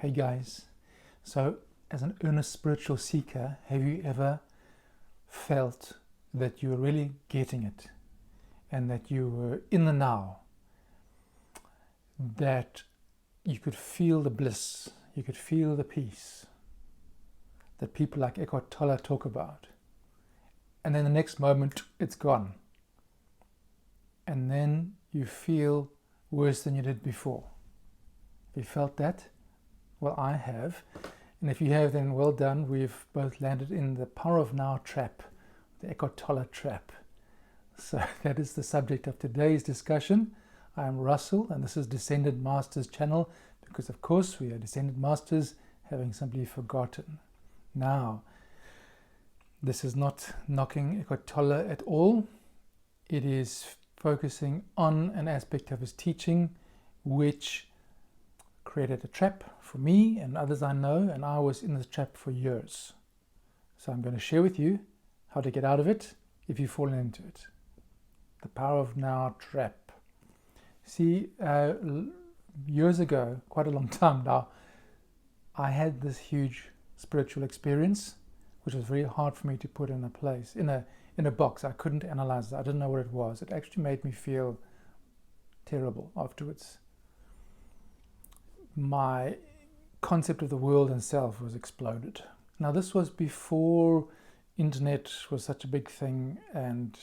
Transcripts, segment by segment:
Hey guys, so as an earnest spiritual seeker, have you ever felt that you were really getting it and that you were in the now, that you could feel the bliss, you could feel the peace that people like Eckhart Tolle talk about, and then the next moment it's gone, and then you feel worse than you did before? Have you felt that? Well, I have, and if you have, then well done. We've both landed in the power of now trap, the Eckhart Tolle trap. So that is the subject of today's discussion. I am Russell, and this is Descended Masters channel, because of course we are Descended Masters, having simply forgotten. Now, this is not knocking Eckhart Tolle at all. It is focusing on an aspect of his teaching which created a trap for me and others I know, and I was in this trap for years. So I'm going to share with you how to get out of it if you've fallen into it. The power of now trap. See, years ago, quite a long time now, I had this huge spiritual experience, which was very hard for me to put in a place, in a box. I couldn't analyze it. I didn't know what it was. It actually made me feel terrible afterwards. My concept of the world and self was exploded. Now, this was before internet was such a big thing and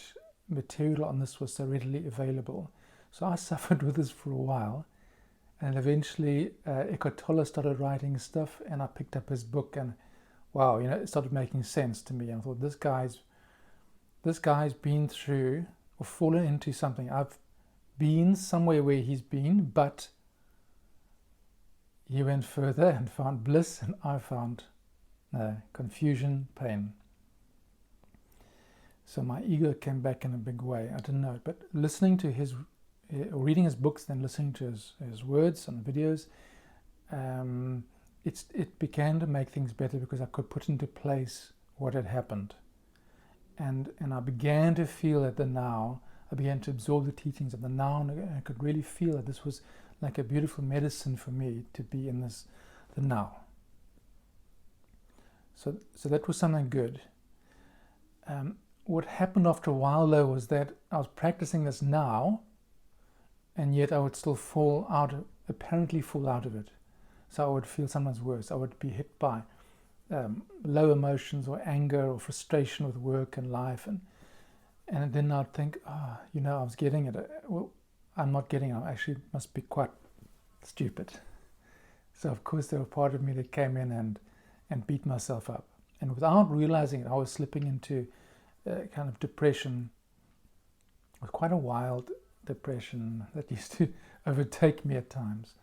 material on this was so readily available. So I suffered with this for a while, and eventually Eckhart Tolle started writing stuff, and I picked up his book, and wow, it started making sense to me. I thought, this guy's been through or fallen into something. I've been somewhere where he's been, but he went further and found bliss, and I found confusion, pain. So my ego came back in a big way. I didn't know it, but listening to his, reading his books, then listening to his words and videos, it began to make things better because I could put into place what had happened. And I began to feel at the now, I began to absorb the teachings of the now, and I could really feel that this was like a beautiful medicine for me to be in the now. So that was something good. What happened after a while though was that I was practicing this now, and yet I would still apparently fall out of it. So I would feel sometimes worse. I would be hit by low emotions or anger or frustration with work and life, and then I'd think, I was getting it. Well, I'm not getting it. I actually must be quite stupid. So of course there was part of me that came in and beat myself up. And without realizing it, I was slipping into kind of depression. It was quite a wild depression that used to overtake me at times.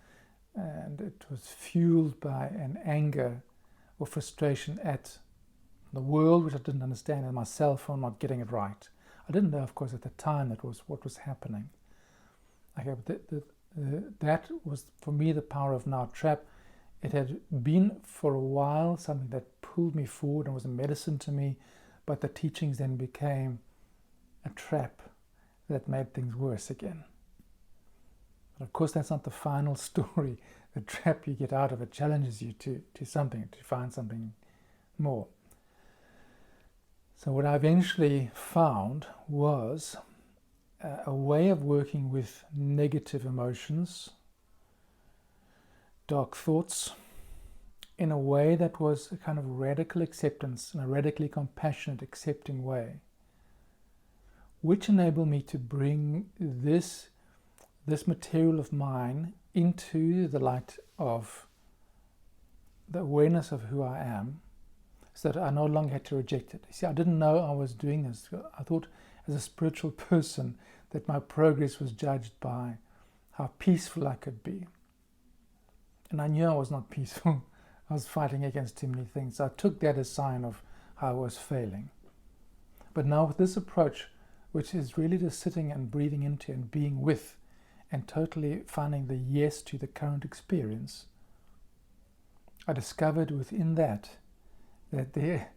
And it was fueled by an anger or frustration at the world, which I didn't understand, and myself for not getting it right. I didn't know, of course, at the time that was what was happening. Okay, but that was, for me, the power of now trap. It had been for a while something that pulled me forward and was a medicine to me, but the teachings then became a trap that made things worse again. But of course, that's not the final story. The trap you get out of it challenges you to something, to find something more. So what I eventually found was a way of working with negative emotions, dark thoughts, in a way that was a kind of radical acceptance, in a radically compassionate, accepting way, which enabled me to bring this material of mine into the light of the awareness of who I am, so that I no longer had to reject it. You see, I didn't know I was doing this. I thought as a spiritual person that my progress was judged by how peaceful I could be. And I knew I was not peaceful. I was fighting against too many things. So I took that as a sign of how I was failing. But now with this approach, which is really just sitting and breathing into and being with, and totally finding the yes to the current experience, I discovered within that there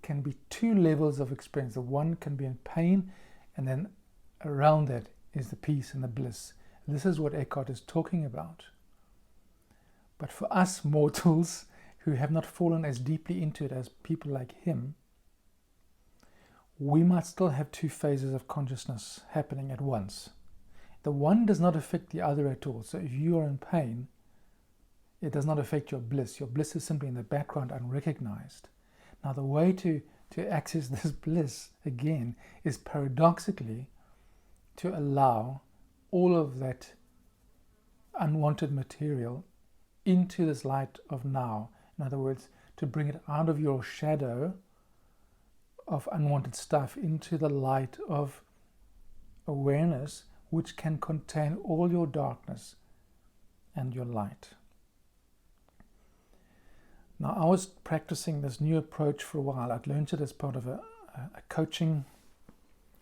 can be two levels of experience. The one can be in pain, and then around that is the peace and the bliss. This is what Eckhart is talking about. But for us mortals who have not fallen as deeply into it as people like him, we might still have two phases of consciousness happening at once. The one does not affect the other at all. So if you are in pain, it does not affect your bliss. Your bliss is simply in the background, unrecognized. Now the way to access this bliss again is paradoxically to allow all of that unwanted material into this light of now. In other words, to bring it out of your shadow of unwanted stuff into the light of awareness, which can contain all your darkness and your light. Now, I was practicing this new approach for a while. I'd learned it as part of a coaching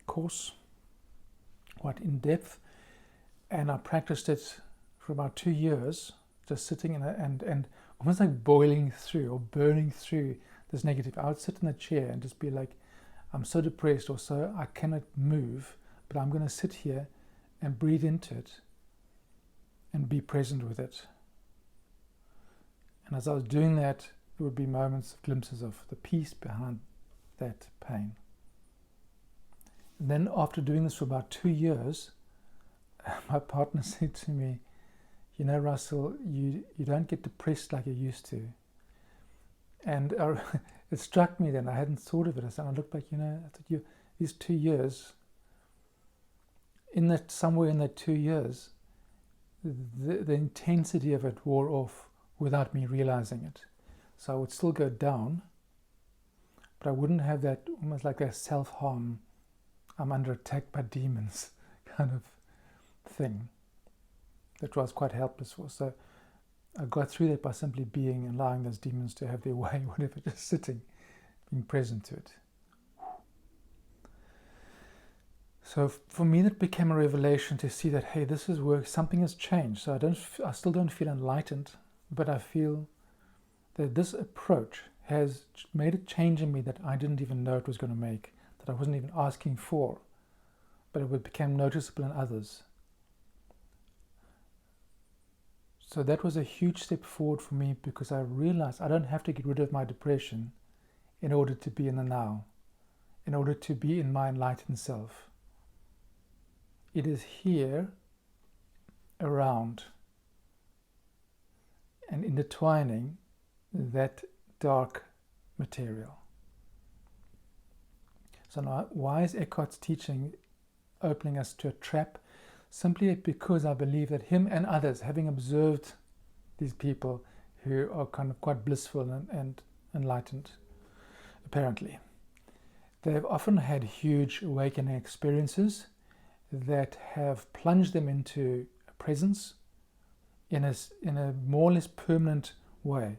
course, quite in depth, and I practiced it for about 2 years, just sitting and almost like boiling through or burning through this negative. I would sit in a chair and just be like, I'm so depressed or so I cannot move, but I'm going to sit here and breathe into it and be present with it. And as I was doing that, there would be moments, glimpses of the peace behind that pain. And then after doing this for about 2 years, my partner said to me, you know, Russell, you don't get depressed like you used to. And it struck me then. I hadn't thought of it. I looked back, I thought, these 2 years, somewhere in that 2 years, the intensity of it wore off without me realizing it. So I would still go down, but I wouldn't have that almost like a self-harm, I'm under attack by demons kind of thing that I was quite helpless for. So I got through that by simply being and allowing those demons to have their way, whatever, just sitting, being present to it. So for me, that became a revelation to see that, hey, this is work. Something has changed. So I still don't feel enlightened, but I feel that this approach has made a change in me that I didn't even know it was going to make, that I wasn't even asking for, but it became noticeable in others. So that was a huge step forward for me, because I realized I don't have to get rid of my depression in order to be in the now, in order to be in my enlightened self. It is here, around, and intertwining that dark material. So now, why is Eckhart's teaching opening us to a trap? Simply because I believe that him and others, having observed these people who are kind of quite blissful and enlightened, apparently, they've often had huge awakening experiences that have plunged them into a presence in a more or less permanent way.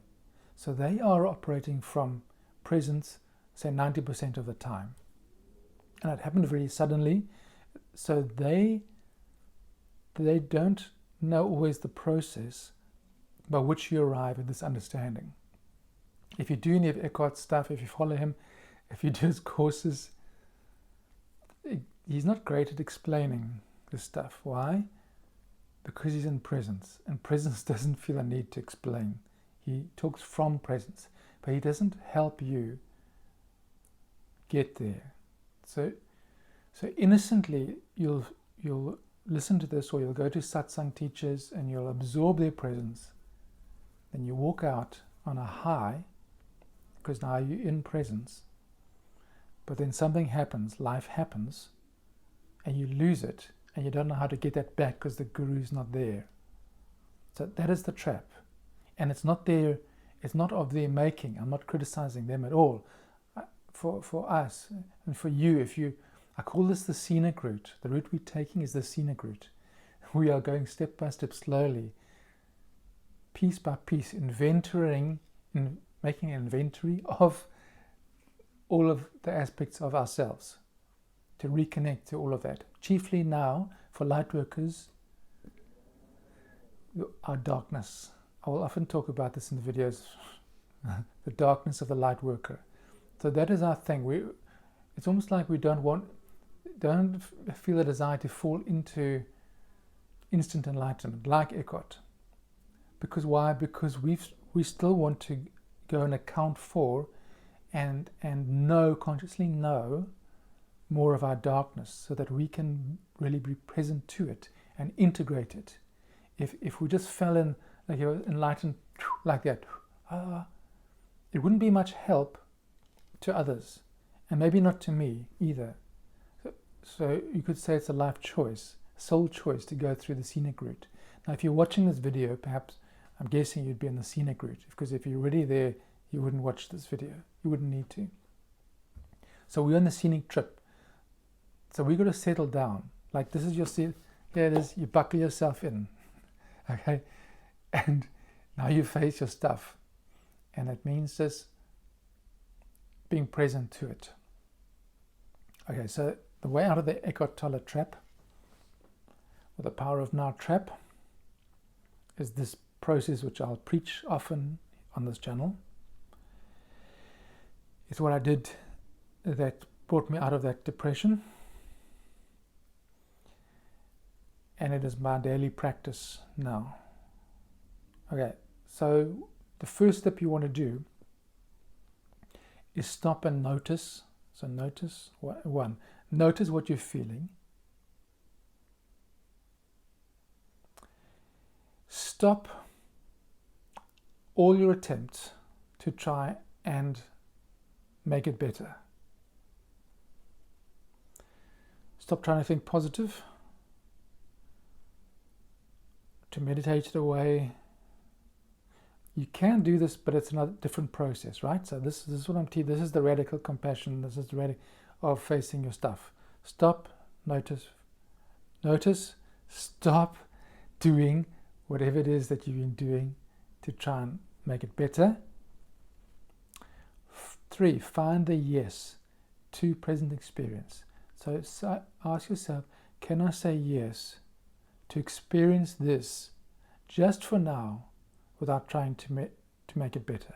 So they are operating from presence, say 90% of the time. And it happened very suddenly. So they don't know always the process by which you arrive at this understanding. If you do any of Eckhart's stuff, if you follow him, if you do his courses, he's not great at explaining this stuff. Why? Because he's in presence, and presence doesn't feel a need to explain. He talks from presence, but he doesn't help you get there. So innocently, you'll listen to this, or you'll go to satsang teachers and you'll absorb their presence. Then you walk out on a high, because now you're in presence. But then something happens, life happens, and you lose it, and you don't know how to get that back because the guru's not there. So that is the trap. And it's not of their making. I'm not criticizing them at all. For us and for you, I call this the scenic route. The route we're taking is the scenic route. We are going step by step, slowly, piece by piece, making an inventory of all of the aspects of ourselves, to reconnect to all of that. Chiefly now, for light workers, our darkness. I will often talk about this in the videos, the darkness of the light worker. So that is our thing. It's almost like we don't feel a desire to fall into instant enlightenment, like Eckhart. Because why? Because we still want to go and account for and know, consciously know more of our darkness, so that we can really be present to it and integrate it. If we just fell in, like you're enlightened like that, it wouldn't be much help to others, and maybe not to me either. So you could say it's a life choice, soul choice, to go through the scenic route. Now, if you're watching this video, perhaps, I'm guessing you'd be on the scenic route, because if you're already there, you wouldn't watch this video. You wouldn't need to. So we're on the scenic trip. So we've got to settle down. Like, this is your seat. There it is. You buckle yourself in. Okay? And now you face your stuff. And it means just being present to it. Okay, so the way out of the Eckhart Tolle trap, or the power of now trap, is this process which I'll preach often on this channel. It's what I did that brought me out of that depression. And it is my daily practice now. Okay, so the first step you want to do is stop and notice. So notice, one, notice what you're feeling. Stop all your attempts to try and make it better. Stop trying to think positive, to meditate it away. You can do this, but it's another different process, right? So this is what I'm teaching. This is the radical compassion. This is the radical of facing your stuff. Stop, notice, stop doing whatever it is that you've been doing to try and make it better. 3, find the yes to present experience. So ask yourself, can I say yes to experience this just for now without trying to make it better?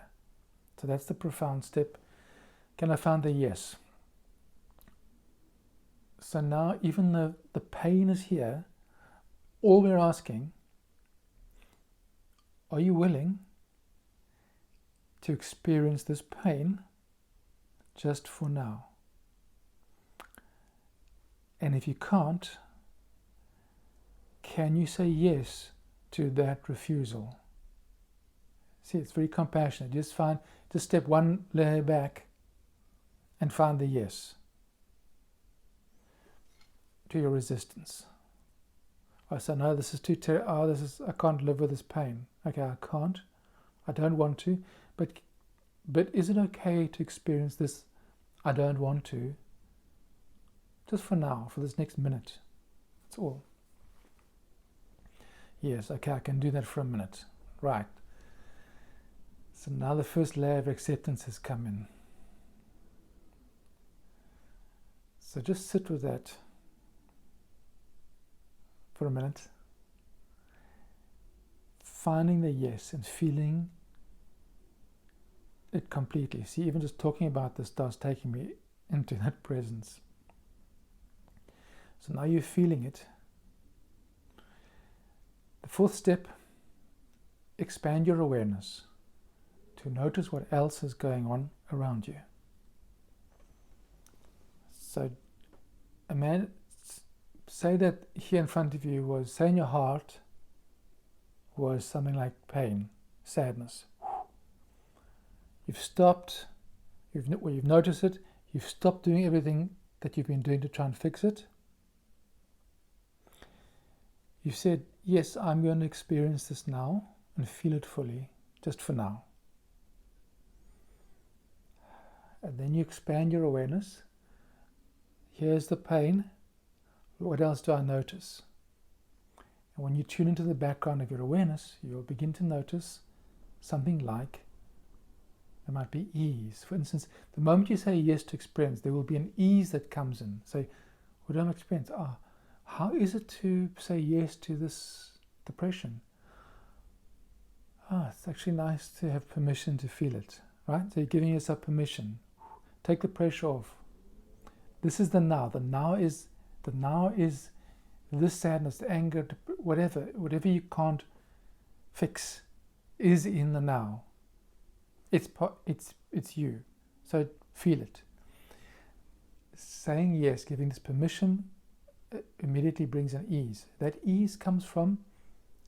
So that's the profound step. Can I find the yes? So now, even though the pain is here, all we're asking, are you willing to experience this pain just for now? And if you can't, can you say yes to that refusal? See, it's very compassionate. Just step one layer back and find the yes to your resistance. I say, no, this is too terrible. I can't live with this pain. Okay, I can't. I don't want to. But is it okay to experience this? I don't want to. Just for now, for this next minute. That's all. Yes, okay, I can do that for a minute. Right. So now the first layer of acceptance has come in. So just sit with that for a minute. Finding the yes and feeling it completely. See, even just talking about this starts taking me into that presence. So now you're feeling it. The 4th step, expand your awareness to notice what else is going on around you. So, say that here in front of you was, say in your heart, was something like pain, sadness. You've stopped, you've noticed it, you've stopped doing everything that you've been doing to try and fix it. You said, yes, I'm going to experience this now and feel it fully, just for now. And then you expand your awareness. Here's the pain. What else do I notice? And when you tune into the background of your awareness, you'll begin to notice something like, there might be ease. For instance, the moment you say yes to experience, there will be an ease that comes in. Say, what do I experience? How is it to say yes to this depression? It's actually nice to have permission to feel it, right? So you're giving yourself permission. Take the pressure off. This is the now. The now is this sadness, the anger, whatever you can't fix. is in the now. It's you. So feel it. Saying yes, giving this permission, immediately brings an ease. That ease comes from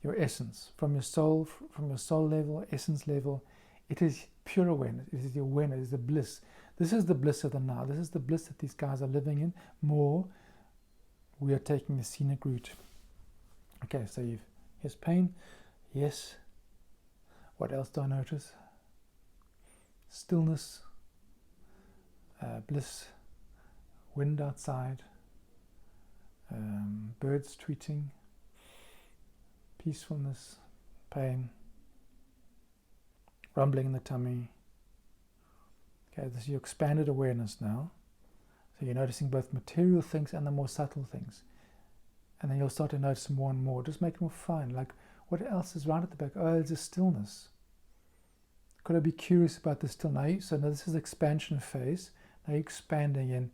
your essence, from your soul level, essence level. It is pure awareness. It is the awareness. It is the bliss. This is the bliss of the now. This is the bliss that these guys are living in. More, we are taking the scenic route. Okay, so here's pain. Yes. What else do I notice? Stillness, bliss, wind outside, birds tweeting, peacefulness, pain, rumbling in the tummy. Okay, this is your expanded awareness now. So you're noticing both material things and the more subtle things. And then you'll start to notice more and more. Just make it more fun. Like, what else is right at the back? Oh, there's a stillness. Got to be curious about the still. Now, so now this is the expansion phase. Now you're expanding in.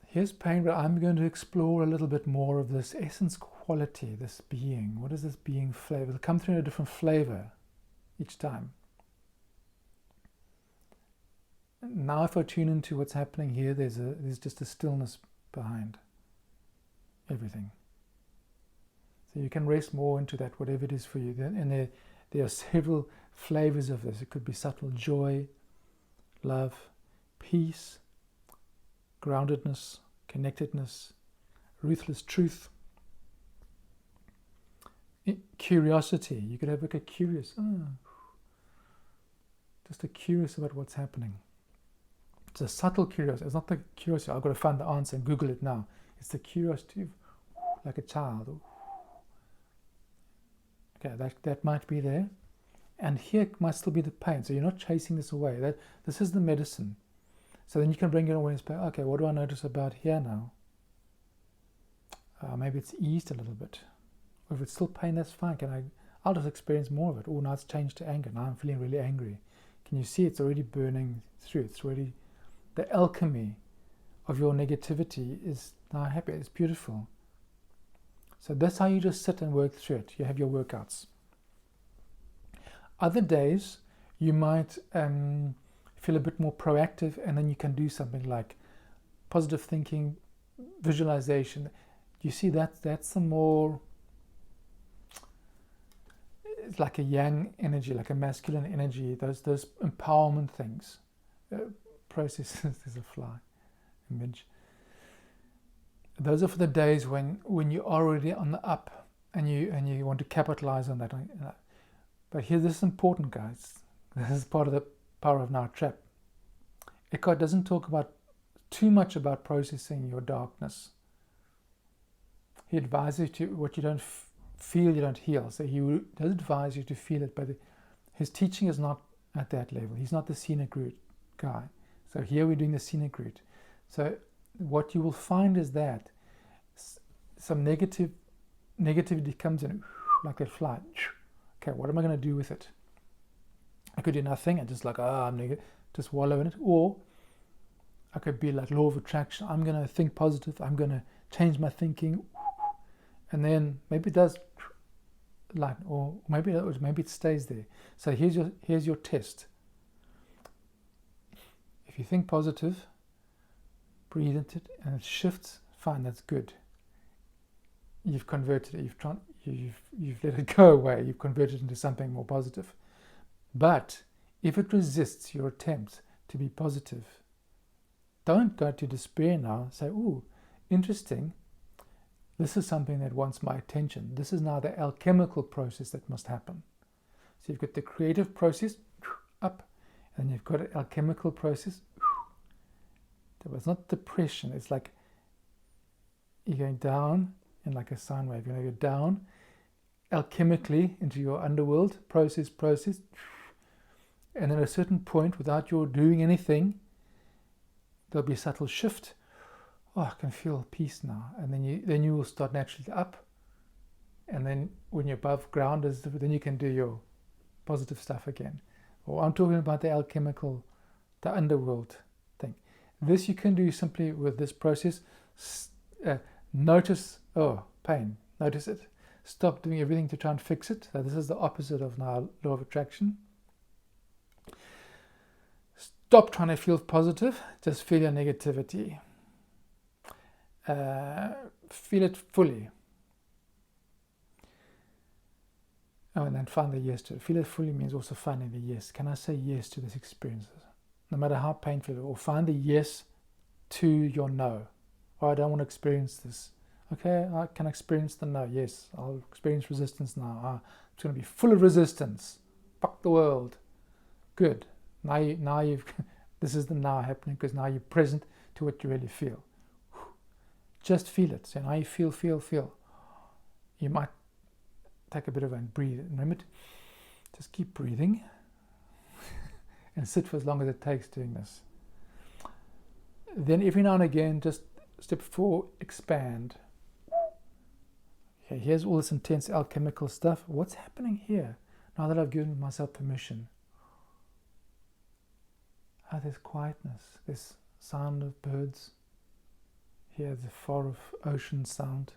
Here's pain, but I'm going to explore a little bit more of this essence quality, this being. What is this being flavor? It'll come through in a different flavor each time. Now if I tune into what's happening here, there's just a stillness behind everything. So you can rest more into that, whatever it is for you. And there are several flavors of this. It could be subtle joy, love, peace, groundedness, connectedness, ruthless truth, curiosity. You could have like a curious, just a curious about what's happening. It's a subtle curiosity. It's not the curiosity, I've got to find the answer and Google it now. It's the curiosity, like a child. Okay, that might be there. And here might still be the pain. So you're not chasing this away. This is the medicine. So then you can bring your awareness back. Okay, what do I notice about here now? Maybe it's eased a little bit. Or if it's still pain, that's fine. I'll just experience more of it. Oh, now it's changed to anger. Now I'm feeling really angry. Can you see it's already burning through? It's already, the alchemy of your negativity is now happy. It's beautiful. So that's how you just sit and work through it. You have your workouts. Other days, you might feel a bit more proactive, and then you can do something like positive thinking, visualization. You see that's some more, it's like a yang energy, like a masculine energy, those empowerment things. Processes, there's a fly image. Those are for the days when you're already on the up and you want to capitalize on that. But here, this is important, guys. This is part of the Power of Now trap. Eckhart doesn't talk too much about processing your darkness. He advises you to, what you don't feel, you don't heal. So he does advise you to feel it, but his teaching is not at that level. He's not the scenic route guy. So here we're doing the scenic route. So what you will find is that some negativity comes in like that fly. Okay, what am I going to do with it? I could do nothing and just like, I'm negative, just wallow in it. Or I could be like law of attraction. I'm going to think positive. I'm going to change my thinking. And then maybe it does light, or maybe it stays there. So here's your test. If you think positive, breathe into it, and it shifts, fine, that's good. You've converted it, you've let it go away, you've converted it into something more positive. But if it resists your attempt to be positive, don't go to despair now. Say, ooh, interesting. This is something that wants my attention. This is now the alchemical process that must happen. So you've got the creative process, up, and you've got an alchemical process. It's not depression. It's like you're going down in like a sine wave. You're going to go down alchemically into your underworld, process. And then at a certain point, without your doing anything, there'll be a subtle shift. Oh, I can feel peace now. And then you will start naturally up. And then when you're above ground, then you can do your positive stuff again. Or I'm talking about the alchemical, the underworld thing. This you can do simply with this process. Notice, pain. Notice it. Stop doing everything to try and fix it. So this is the opposite of now law of attraction. Stop trying to feel positive. Just feel your negativity. Feel it fully. Oh, and then find the yes to it. Feel it fully means also finding the yes. Can I say yes to this experience? No matter how painful it is. Or find the yes to your no. Oh, I don't want to experience this. Okay, I can experience the no. Yes, I'll experience resistance now. It's going to be full of resistance. Fuck the world. Good. Now you've this is the now happening, because now you're present to what you really feel. Just feel it. So now you feel. You might take a bit of and breathe. Remember, just keep breathing and sit for as long as it takes doing this. Then every now and again, just step 4, expand. Okay, here's all this intense alchemical stuff. What's happening here now that I've given myself permission? Oh, there's quietness. There's sound of birds. Here's the far off ocean sound.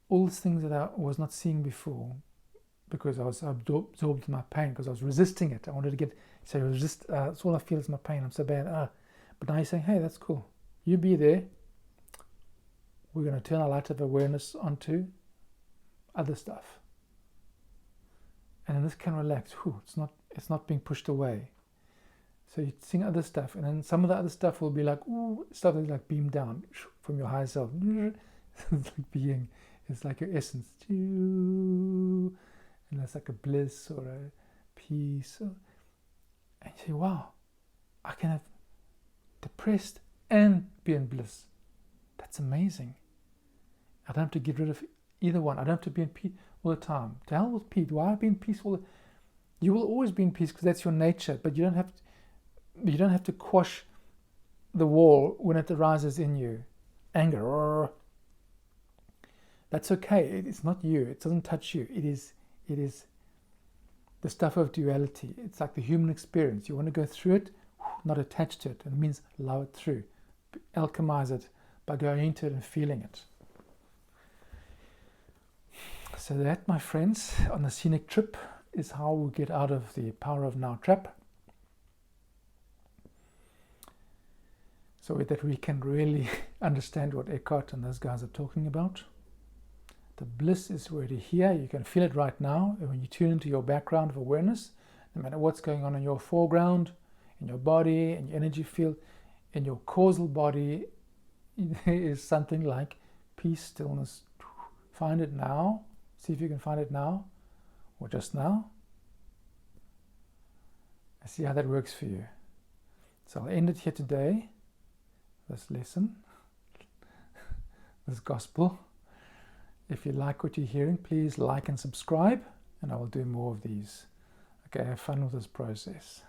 All these things that I was not seeing before, because I was absorbed in my pain, because I was resisting it. I wanted to get, so resist, that's all I feel is my pain. I'm so bad. But now you're saying, hey, that's cool. You be there. We're going to turn our light of awareness onto other stuff. And then this can relax. It's not being pushed away. So you sing other stuff, and then some of the other stuff will be like, ooh, stuff that's like beamed down from your higher self. It's like being, it's like your essence. And that's like a bliss or a peace. And you say, wow, I can have depressed and be in bliss. That's amazing. I don't have to get rid of either one. I don't have to be in peace all the time. To hell with peace. Why be in peace all the time? You will always be in peace because that's your nature, but you don't have to quash the wall when it arises in you. Anger. That's okay. It's not you. It doesn't touch you. It is the stuff of duality. It's like the human experience. You want to go through it, not attached to it. And it means allow it through. Alchemize it by going into it and feeling it. So that, my friends, on the scenic trip is how we get out of the power of now trap. So that we can really understand what Eckhart and those guys are talking about. The bliss is already here. You can feel it right now. And when you tune into your background of awareness, no matter what's going on in your foreground, in your body, in your energy field, in your causal body, there is something like peace, stillness. Find it now. See if you can find it now, or just now. And see how that works for you. So I'll end it here today. This lesson, this gospel. If you like what you're hearing, please like and subscribe, and I will do more of these. Okay, have fun with this process.